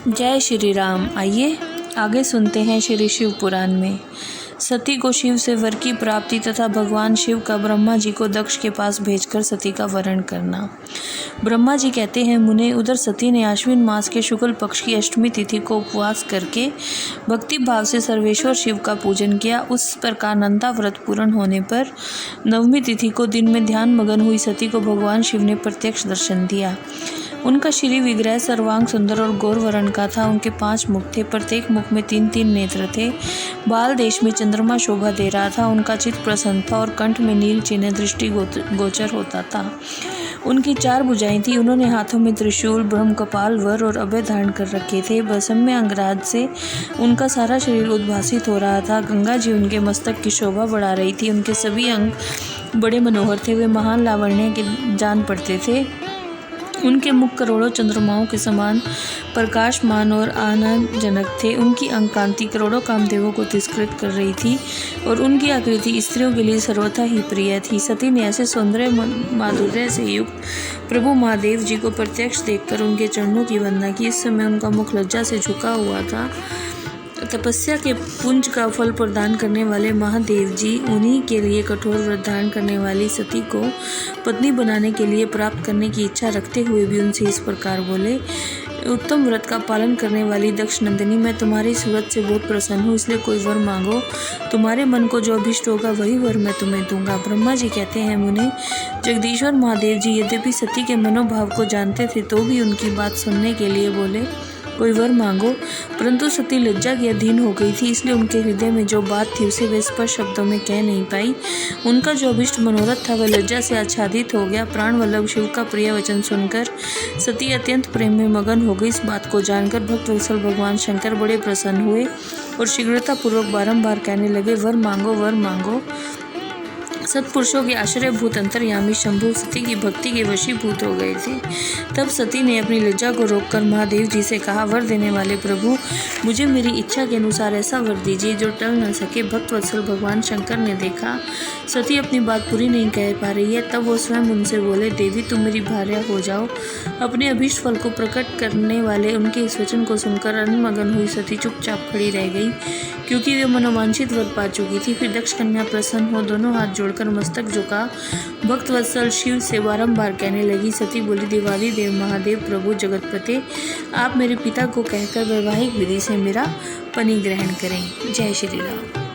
जय श्री राम। आइए आगे सुनते हैं श्री शिव पुराण में। सती को शिव से वर की प्राप्ति तथा भगवान शिव का ब्रह्मा जी को दक्ष के पास भेजकर सती का वरण करना। ब्रह्मा जी कहते हैं, मुने, उधर सती ने आश्विन मास के शुक्ल पक्ष की अष्टमी तिथि को उपवास करके भक्ति भाव से सर्वेश्वर शिव का पूजन किया। उस प्रकार नंदा व्रत पूर्ण होने पर नवमी तिथि को दिन में ध्यान मगन हुई सती को भगवान शिव ने प्रत्यक्ष दर्शन दिया। उनका श्री विग्रह सर्वांग सुंदर और गौर वर्ण का था। उनके 5 मुख थे, प्रत्येक मुख में 3-3 नेत्र थे। बाल देश में चंद्रमा शोभा दे रहा था। उनका चित्त प्रसन्न था और कंठ में नील चिन्ह दृष्टि गोचर होता था। उनकी 4 भुजाएं थी। उन्होंने हाथों में त्रिशूल, ब्रह्म कपाल, वर और अभय धारण कर रखे थे। भस्म में अंगराज से उनका सारा शरीर उद्भासित हो रहा था। गंगा जी उनके मस्तक की शोभा बढ़ा रही थी। उनके सभी अंग बड़े मनोहर थे। वे महान लावण्य के जान पड़ते थे। उनके मुख करोड़ों चंद्रमाओं के समान प्रकाशमान और आनंदजनक थे। उनकी अंग कांति करोड़ों कामदेवों को तिरस्कृत कर रही थी और उनकी आकृति स्त्रियों के लिए सर्वथा ही प्रिय थी। सती ने ऐसे सौंदर्य माधुर्य से युक्त प्रभु महादेव जी को प्रत्यक्ष देखकर उनके चरणों की वंदना की। इस समय उनका मुख लज्जा से झुका हुआ था। तपस्या के पुंज का फल प्रदान करने वाले महादेव जी उन्हीं के लिए कठोर व्रत धारण करने वाली सती को पत्नी बनाने के लिए प्राप्त करने की इच्छा रखते हुए भी उनसे इस प्रकार बोले, उत्तम व्रत का पालन करने वाली दक्ष नंदिनी, मैं तुम्हारी इस व्रत से बहुत प्रसन्न हूँ, इसलिए कोई वर मांगो। तुम्हारे मन को जो अभिष्ट होगा वही वर मैं तुम्हें दूंगा। ब्रह्मा जी कहते हैं, मुने, जगदीश्वर महादेव जी यद्यपि सती के मनोभाव को जानते थे तो भी उनकी बात सुनने के लिए बोले, कोई वर मांगो। परंतु सती लज्जा की अधीन हो गई थी, इसलिए उनके हृदय में जो बात थी उसे वे स्पष्ट शब्दों में कह नहीं पाई। उनका जो अभिष्ट मनोरथ था वह लज्जा से आच्छादित हो गया। प्राण वल्लभ शिव का प्रिय वचन सुनकर सती अत्यंत प्रेम में मगन हो गई। इस बात को जानकर भक्त वत्सल भगवान शंकर बड़े प्रसन्न हुए और शीघ्रतापूर्वक बारंबार कहने लगे, वर मांगो, वर मांगो। सत्पुरुषों के आश्रयभूत अंतर्यामी शंभु सती की भक्ति के वशीभूत हो गए थे। तब सती ने अपनी लज्जा को रोककर महादेव जी से कहा, वर देने वाले प्रभु, मुझे मेरी इच्छा के अनुसार ऐसा वर दीजिए जो टल न सके। भक्त वत्सल भगवान शंकर ने देखा सती अपनी बात पूरी नहीं कह पा रही है, तब वो स्वयं उनसे बोले, देवी, तुम मेरी भार्या हो जाओ। अपने अभीष्ट फल को प्रकट करने वाले उनके इस वचन को सुनकर अनमगन हुई सती चुपचाप खड़ी रह गई, क्योंकि वे मनोवांछित वर पा चुकी थी। फिर दक्ष कन्या प्रसन्न हो दोनों हाथ जोड़कर मस्तक झुका भक्त वत्सल शिव से बारंबार कहने लगी। सती बोली, देवादि देव महादेव प्रभु जगतपते, आप मेरे पिता को कहकर वैवाहिक विधि से मेरा पति ग्रहण करें। जय श्री राम।